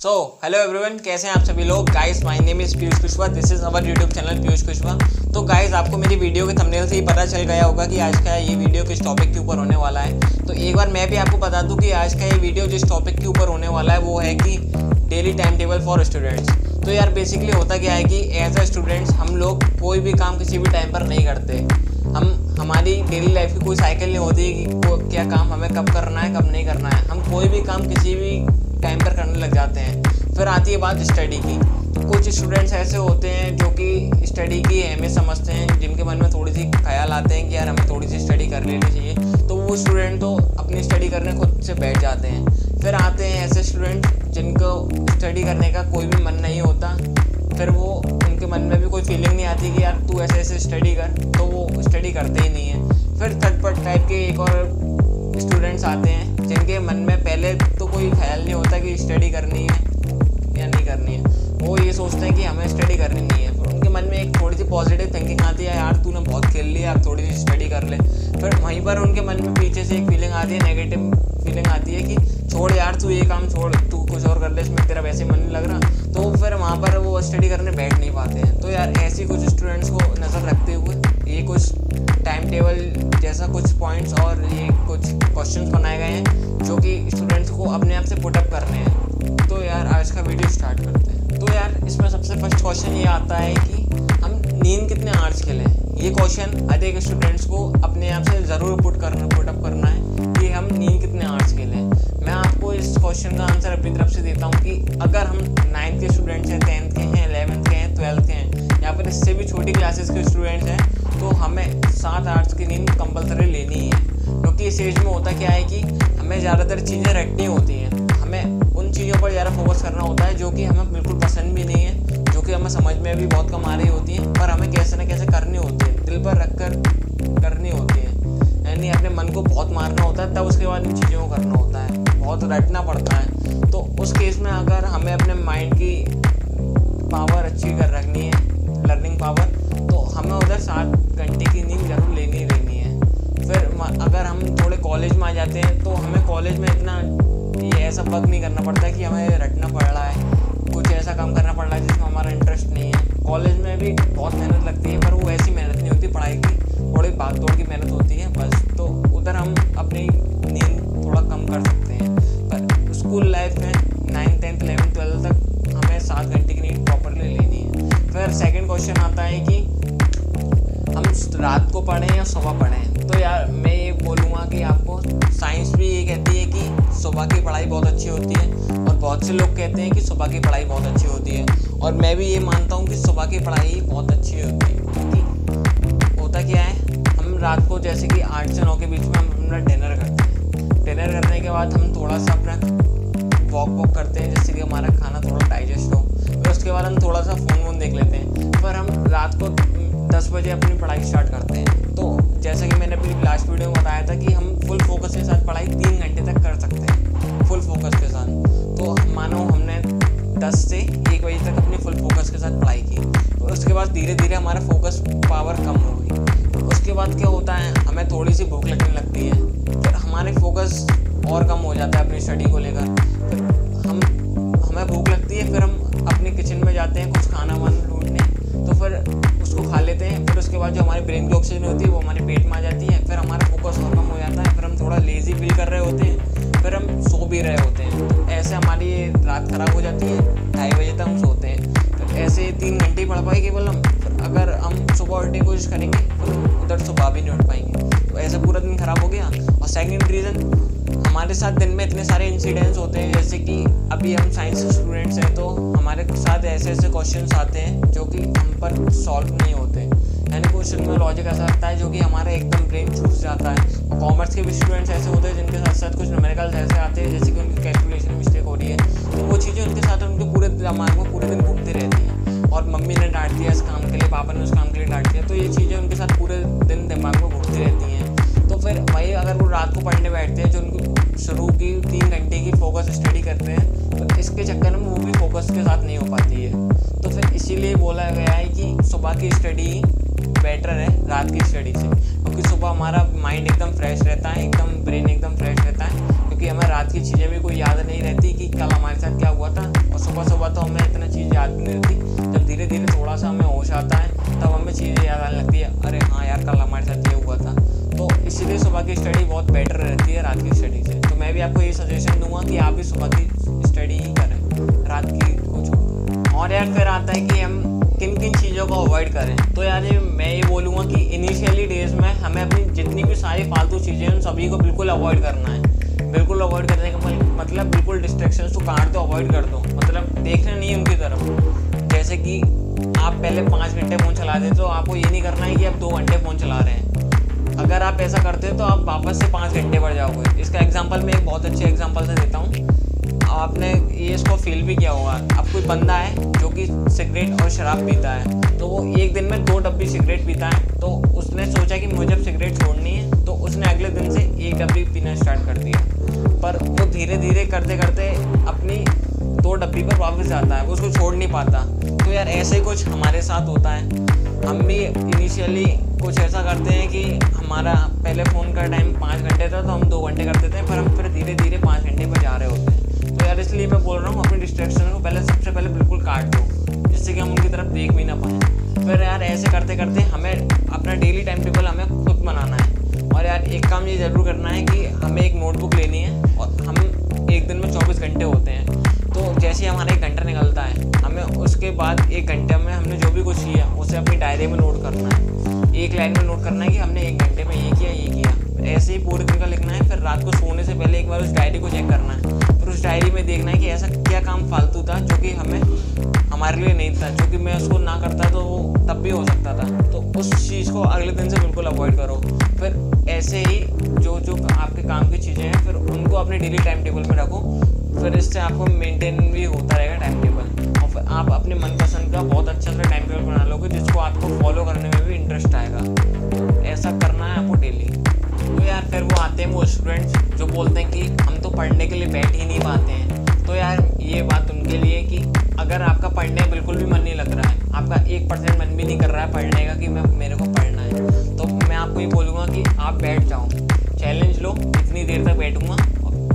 So hello everyone, कैसे हैं आप सभी लोग। Guys my name is Piyush Kushwaha, this is our YouTube channel Piyush Kushwaha. तो गाइस आपको मेरी वीडियो के थंबनेल से ही पता चल गया होगा कि आज का ये वीडियो किस टॉपिक के ऊपर होने वाला है। तो एक बार मैं भी आपको बता दूं कि आज का ये वीडियो जिस टॉपिक के ऊपर होने वाला है वो है कि daily time table for students. तो यार बेसिकली होता क्या है कि एज अ स्टूडेंट्स हम लोग कोई भी काम किसी भी टाइम पर नहीं करते। हमारी डेली लाइफ की कोई साइकिल नहीं होती कि क्या काम हमें कब करना है कब नहीं करना है। हम कोई भी काम किसी भी टाइम पर करने लग जाते हैं। फिर आती है बात स्टडी की। तो कुछ स्टूडेंट्स ऐसे होते हैं जो कि स्टडी की अहमियत समझते हैं, जिनके मन में थोड़ी सी ख्याल आते हैं कि यार हमें थोड़ी सी स्टडी कर लेनी चाहिए। तो वो स्टूडेंट तो अपनी स्टडी करने खुद से बैठ जाते हैं। फिर आते हैं ऐसे स्टूडेंट जिनको स्टडी करने का कोई भी मन नहीं होता। फिर वो उनके मन में भी कोई फीलिंग नहीं आती कि यार तू ऐसे ऐसे स्टडी कर, तो वो स्टडी करते ही नहीं है। फिर थर्ड पार्ट टाइप के एक और स्टूडेंट्स आते हैं जिनके मन में पहले तो कोई ख्याल नहीं होता कि स्टडी करनी है या नहीं करनी है। वो ये सोचते हैं कि हमें स्टडी करनी नहीं है। फिर उनके मन में एक थोड़ी सी पॉजिटिव थिंकिंग आती है, यार तूने बहुत खेल लिया, अब थोड़ी सी स्टडी कर ले। फिर वहीं पर उनके मन में पीछे से एक फीलिंग आती है, नेगेटिव फीलिंग आती है कि छोड़ यार तू ये काम छोड़, तू कुछ और कर ले, इसमें तेरा वैसे मन नहीं लग रहा। तो फिर वहाँ पर वो स्टडी करने बैठ नहीं पाते हैं। तो यार ऐसी कुछ स्टूडेंट्स को नज़र रखते हुए ये कुछ टाइम टेबल जैसा कुछ पॉइंट्स और ये कुछ क्वेश्चंस बनाए गए हैं जो कि स्टूडेंट्स को अपने आप से पुटअप करने हैं। तो यार आज का वीडियो स्टार्ट करते हैं। तो यार इसमें सबसे फर्स्ट क्वेश्चन ये आता है कि हम नींद कितने आवर्स के लें। ये क्वेश्चन अधिक स्टूडेंट्स को अपने आप से ज़रूर पुटअप करना है कि हम नींद कितने आवर्स के लें। मैं आपको इस क्वेश्चन का आंसर अपनी तरफ से देता हूँ कि अगर हम 9th के स्टूडेंट्स हैं, 10th के हैं, 11th के हैं, 12th के हैं या फिर इससे भी छोटी क्लासेस के स्टूडेंट्स हैं, तो हमें 7 आवर्स की नींद कंपलसरी लेनी है। क्योंकि इस एज में होता क्या है कि हमें ज़्यादातर चीज़ें रटनी होती हैं। हमें उन चीज़ों पर ज़्यादा फोकस करना होता है जो कि हमें बिल्कुल पसंद भी नहीं है, जो कि हमें समझ में भी बहुत कम आ रही होती हैं, पर हमें कैसे न कैसे करनी होती है, दिल पर रख कर करनी होती है। यानी अपने मन को बहुत मारना होता है, तब उसके बाद इन चीज़ों को करना होता है, बहुत रटना पड़ता है। तो उस केस में अगर हमें अपने माइंड की पावर अच्छी कर रखनी है, लर्निंग पावर, तो हमें उधर 7 घंटे की नींद जरूर लेनी है। फिर अगर हम थोड़े कॉलेज में आ जाते हैं तो हमें कॉलेज में इतना ये ऐसा वर्क नहीं करना पड़ता कि हमें रटना पड़ रहा है, कुछ ऐसा काम करना पड़ रहा है जिसमें हमारा इंटरेस्ट नहीं है। कॉलेज में भी बहुत मेहनत लगती है, पर वो ऐसी मेहनत नहीं होती, पढ़ाई की थोड़ी भाग दौड़ की मेहनत होती है बस। तो उधर हम अपनी नींद थोड़ा कम कर सकते हैं। पर स्कूल लाइफ में 9th 10th 11th 12th तक हमें 7 घंटे की नींद प्रॉपरली लेनी है। फिर सेकेंड क्वेश्चन आता है कि हम रात को पढ़ें या सुबह पढ़ें। तो यार मैं ये बोलूँगा कि आपको साइंस भी ये कहती है कि सुबह की पढ़ाई बहुत अच्छी होती है, और बहुत से लोग कहते हैं कि सुबह की पढ़ाई बहुत अच्छी होती है, और मैं भी ये मानता हूँ कि सुबह की पढ़ाई बहुत अच्छी होती है। क्योंकि होता क्या है, हम रात को जैसे कि 8 से 9 के बीच में हम अपना डिनर करते हैं। डिनर करने के बाद हम थोड़ा सा अपना वॉक करते हैं जिससे कि हमारा खाना थोड़ा डाइजेस्ट हो। फिर उसके बाद हम थोड़ा सा फ़ोन देख लेते हैं। फिर हम रात को 10 बजे अपनी पढ़ाई स्टार्ट करते हैं। तो जैसे कि मैंने अपनी लास्ट वीडियो में बताया था कि हम फुल फोकस के साथ पढ़ाई 3 घंटे तक कर सकते हैं, फुल फोकस के साथ। तो मानो हमने 10 से 1 बजे तक अपनी फुल फोकस के साथ पढ़ाई की, तो उसके बाद धीरे धीरे हमारा फोकस पावर कम हो गई। तो उसके बाद क्या होता है, हमें थोड़ी सी भूख लगने लगती है, फिर हमारे फोकस और कम हो जाता है अपनी स्टडी को लेकर। फिर हमें भूख लगती है, फिर हम अपने किचन में जाते हैं कुछ खाना वाना ढूंढने, तो फिर उसको खा लेते हैं। फिर उसके बाद जो हमारे ब्रेन की ऑक्सीजन होती है वो हमारे पेट में आ जाती है। फिर हमारा फोकस और कम हो जाता है, फिर हम थोड़ा लेज़ी फील कर रहे होते हैं, फिर हम सो भी रहे होते हैं। तो ऐसे हमारी रात ख़राब हो जाती है, 2:30 बजे तक हम सोते हैं। तो ऐसे 3 घंटे ही पढ़ पाए केवल हम। अगर हम सुबह उठने की कोशिश करेंगे तो उधर सुबह भी नहीं उठ पाएंगे, तो ऐसे पूरा दिन ख़राब हो गया। और सेकेंड रीज़न, हमारे साथ दिन में इतने सारे इंसिडेंट्स होते हैं, जैसे कि अभी हम साइंस के स्टूडेंट्स हैं तो हमारे साथ ऐसे ऐसे क्वेश्चंस आते हैं जो कि हम पर सॉल्व नहीं होते। यानी क्वेश्चन में लॉजिक ऐसा लगता है जो कि हमारा एकदम ब्रेन चूस जाता है। और कॉमर्स के भी स्टूडेंट्स ऐसे होते हैं जिनके साथ साथ कुछ न्यूमेरिकल्स ऐसे आते हैं जैसे कि उनकी कैलकुलेशन में मिस्टेक हो रही है, तो वो चीज़ें उनके साथ उनके पूरे दिमाग में पूरे दिन घूमती रहती हैं। और मम्मी ने डांट दिया इस काम के लिए, पापा ने उस काम के लिए डांट दिया, तो ये चीज़ें उनके साथ पूरे दिन दिमाग में घूमती रहती हैं। तो फिर वही अगर वो रात को पढ़ने बैठते हैं, जो उनको शुरू की 3 घंटे की फोकस स्टडी करते हैं, तो इसके चक्कर में वो भी फोकस के साथ नहीं हो पाती है। तो फिर इसीलिए बोला गया है कि सुबह की स्टडी बेटर है रात की स्टडी से, क्योंकि सुबह हमारा माइंड एकदम फ्रेश रहता है, एकदम ब्रेन एकदम फ्रेश रहता है। क्योंकि क्योंकि हमें रात की चीज़ें भी कोई याद नहीं रहती कि कल हमारे साथ क्या हुआ था, और सुबह सुबह तो हमें इतना चीज़ याद नहीं रहती। जब धीरे धीरे थोड़ा सा हमें होश आता है तब हमें चीज़ें याद आने लगती है, अरे हाँ यार कल हमारे साथ ये हुआ था। तो इसीलिए सुबह की स्टडी बहुत बेटर रहती है रात की स्टडी से। तो मैं भी आपको ये सजेशन दूंगा कि आप भी सुबह की स्टडी ही करें, रात की को छोड़। और यार फिर आता है कि हम किन किन चीज़ों को अवॉइड करें। तो यार मैं ये बोलूँगा कि इनिशियली डेज में हमें अपनी जितनी भी सारी फालतू चीज़ें हैं उन सभी को बिल्कुल अवॉइड करना है। बिल्कुल अवॉइड करने का मतलब बिल्कुल डिस्ट्रैक्शंस को काट दो, अवॉइड कर दो, मतलब देखना नहीं है उनकी तरफ। जैसे कि आप पहले 5 घंटे फ़ोन चलाते तो आपको ये नहीं करना है कि आप 2 घंटे फ़ोन चला रहे हैं। अगर आप ऐसा करते हो तो आप वापस से 5 घंटे बढ़ जाओगे। इसका एग्जांपल मैं एक बहुत अच्छे एग्जांपल से देता हूँ। आपने ये इसको फील भी किया होगा। अब कोई बंदा है जो कि सिगरेट और शराब पीता है, तो वो एक दिन में 2 डब्बी सिगरेट पीता है। तो उसने सोचा कि मुझे अब सिगरेट छोड़नी है, तो उसने अगले दिन से 1 डब्बी पीना स्टार्ट कर दिया। पर वो धीरे धीरे करते करते अपनी 2 डब्बी पर वापस आता है, वो उसको छोड़ नहीं पाता। तो यार ऐसे कुछ हमारे साथ होता है। हम भी इनिशियली कुछ ऐसा करते हैं कि हमारा पहले फ़ोन का टाइम 5 घंटे था तो हम 2 घंटे कर देते हैं, पर हम फिर धीरे धीरे 5 घंटे पर जा रहे होते हैं। तो यार इसलिए मैं बोल रहा हूँ अपनी डिस्ट्रैक्शन को सबसे पहले बिल्कुल काट दो, जिससे कि हम उनकी तरफ देख भी ना पाएँ। फिर यार ऐसे करते करते हमें अपना डेली टाइम टेबल हमें खुद बनाना है। और यार एक काम ये ज़रूर करना है कि हमें एक नोटबुक लेनी है, और हम एक दिन में 24 घंटे होते हैं। तो जैसे ही हमारा 1 घंटा निकलता है, हमें उसके बाद 1 घंटे में हमने जो भी कुछ किया उसे अपनी डायरी में नोट करना है। एक लाइन में नोट करना है कि हमने 1 घंटे में ये किया ये किया। ऐसे ही पूरे दिन का लिखना है। फिर रात को सोने से पहले एक बार उस डायरी को चेक करना है। फिर उस डायरी में देखना है कि ऐसा क्या काम फालतू था जो कि हमारे लिए नहीं था, जो कि मैं उसको ना करता तो वो तब भी हो सकता था। तो उस चीज़ को अगले दिन से बिल्कुल अवॉइड करो। फिर ऐसे ही जो आपके काम की चीज़ें हैं फिर उनको अपने डेली टाइम टेबल में रखो। फिर इससे आपको मेंटेन भी होता रहेगा टाइम टेबल, और फिर आप अपने मनपसंद का बहुत अच्छा सा टाइम टेबल बना लोगे जिसको आपको फॉलो करने में भी इंटरेस्ट आएगा। ऐसा करना है आपको डेली। तो यार फिर वो आते हैं वो स्टूडेंट्स जो बोलते हैं कि हम तो पढ़ने के लिए बैठ ही नहीं पाते हैं। तो यार ये बात उनके लिए कि अगर आपका पढ़ने बिल्कुल भी मन नहीं लग रहा है, आपका 1% मन भी नहीं कर रहा है पढ़ने का कि मेरे को पढ़ना है, तो मैं आपको ये बोलूँगा कि आप बैठ जाओ, चैलेंज लो, इतनी देर तक बैठूँगा,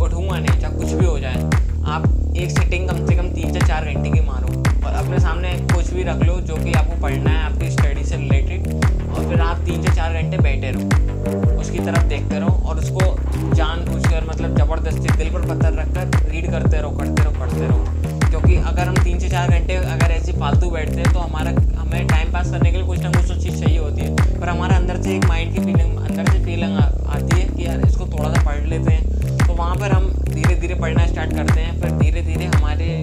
उठूँगा नहीं, चाहे कुछ भी हो जाए। आप एक सिटिंग कम से कम 3 से 4 घंटे की मारो, और अपने सामने कुछ भी रख लो जो कि आपको पढ़ना है आपकी स्टडी से रिलेटेड, और फिर आप 3 से 4 घंटे बैठे रहो, उसकी तरफ देखते रहो, और उसको जानबूझकर मतलब ज़बरदस्ती दिल पर पत्थर रखकर रीड करते रहो। क्योंकि अगर हम 3 से 4 घंटे अगर ऐसे फालतू बैठते हैं तो हमें टाइम पास करने के लिए कुछ ना कुछ तो चीज़ चाहिए होती है, पर हमारा अंदर से एक माइंड की फीलिंग आती है कि यार इसको थोड़ा सा पढ़ लेते हैं। तो वहाँ पर हम धीरे धीरे पढ़ना स्टार्ट करते हैं। फिर धीरे धीरे हमारे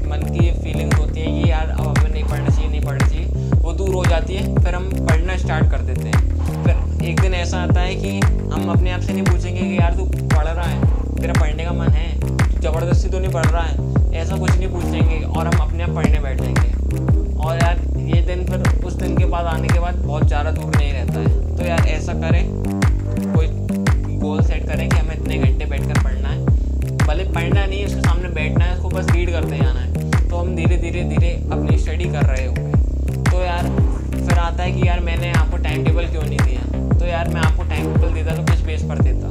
मन की ये फीलिंग्स होती है कि यार अब हमें नहीं पढ़ना चाहिए, वो दूर हो जाती है। फिर हम पढ़ना स्टार्ट कर देते हैं। फिर एक दिन ऐसा आता है कि हम अपने आप से नहीं पूछेंगे कि यार तू पढ़ रहा है, तेरा पढ़ने का मन है, ज़बरदस्ती तो नहीं पढ़ रहा है, ऐसा कुछ नहीं पूछेंगे, और हम अपने आप पढ़ने बैठ जाएंगे। और यार ये दिन फिर उस दिन के बाद आने के बाद बहुत ज़्यादा दूर नहीं रहता है। तो यार ऐसा करें, कोई गोल सेट करें कि हमें इतने घंटे बैठकर पढ़ना है, भले पढ़ना नहीं है, उसके सामने बैठना है, उसको बस रीड करते जाना है। तो हम धीरे धीरे अपनी स्टडी कर रहे होंगे। तो यार फिर आता है कि यार मैंने आपको टाइम टेबल क्यों नहीं दिया। तो यार मैं आपको टाइम टेबल देता तो किस बेस पर देता।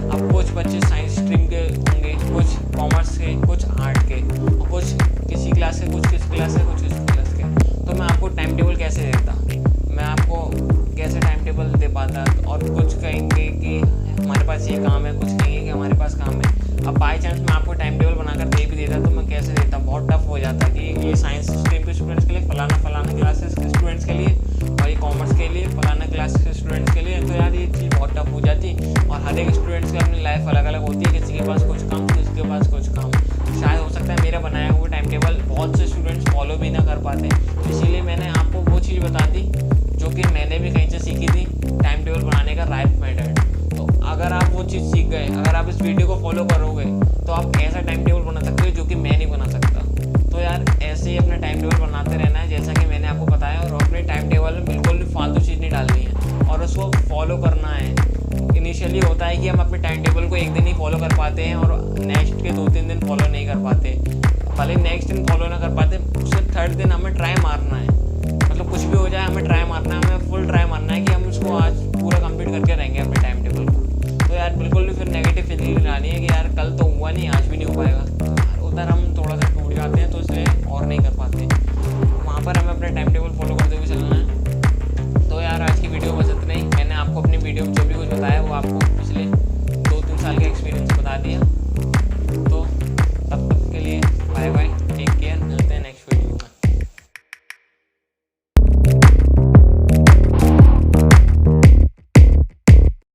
अब कुछ बच्चे साइंस स्ट्रीम के होंगे, कुछ कॉमर्स के, कुछ आर्ट के, और कुछ किसी क्लास के, कुछ किस क्लास के, कुछ किस क्लास के। तो मैं आपको टाइम टेबल कैसे देता, मैं आपको कैसे टाइम टेबल दे पाता। और कुछ कहेंगे कि हमारे पास ये काम है, कुछ कहेंगे कि हमारे पास काम है। अब बाई चांस मैं आपको टाइम टेबल बनाकर दे भी देता तो मैं कैसे देता, बहुत टफ हो जाता कि ये साइंस स्ट्रीम के स्टूडेंट्स के लिए फलाना क्लासेस के स्टूडेंट्स के लिए, और ये कॉमर्स के लिए फलाना क्लास के स्टूडेंट्स के लिए। तो यार ये चीज़ बहुत टफ हो जाती। और हर एक स्टूडेंट्स की अपनी लाइफ अलग अलग होती है, किसी के पास कुछ काम, किसी के पास कुछ काम। शायद हो सकता है मेरा बनाया हुआ टाइम टेबल बहुत से स्टूडेंट्स फॉलो भी ना कर पाते, इसीलिए मैंने आपको वो चीज़ बता दी जो कि मैंने भी कहीं से सीखी थी, टाइम टेबल बनाने का राइट मेथड। तो अगर आप वो चीज़ सीख गए, अगर आप इस वीडियो को फॉलो करोगे तो आप ऐसा टाइम टेबल बना सकते हो जो कि मैं नहीं बना सकता। तो यार ऐसे ही अपना टाइम टेबल बनाते रहना है जैसा कि मैंने आपको बताया, और अपने टाइम टेबल में बिल्कुल भी फालतू चीज़ नहीं डालनी है और उसको फॉलो करना है। इनिशियली होता है कि हम अपने टाइम टेबल को एक दिन ही फॉलो कर पाते हैं और नेक्स्ट के 2-3 दिन फॉलो नहीं कर पाते। भले नेक्स्ट दिन फॉलो ना कर पाते, उससे 3rd दिन हमें ट्राई मारना है, मतलब कुछ भी हो जाए हमें ट्राई मारना है,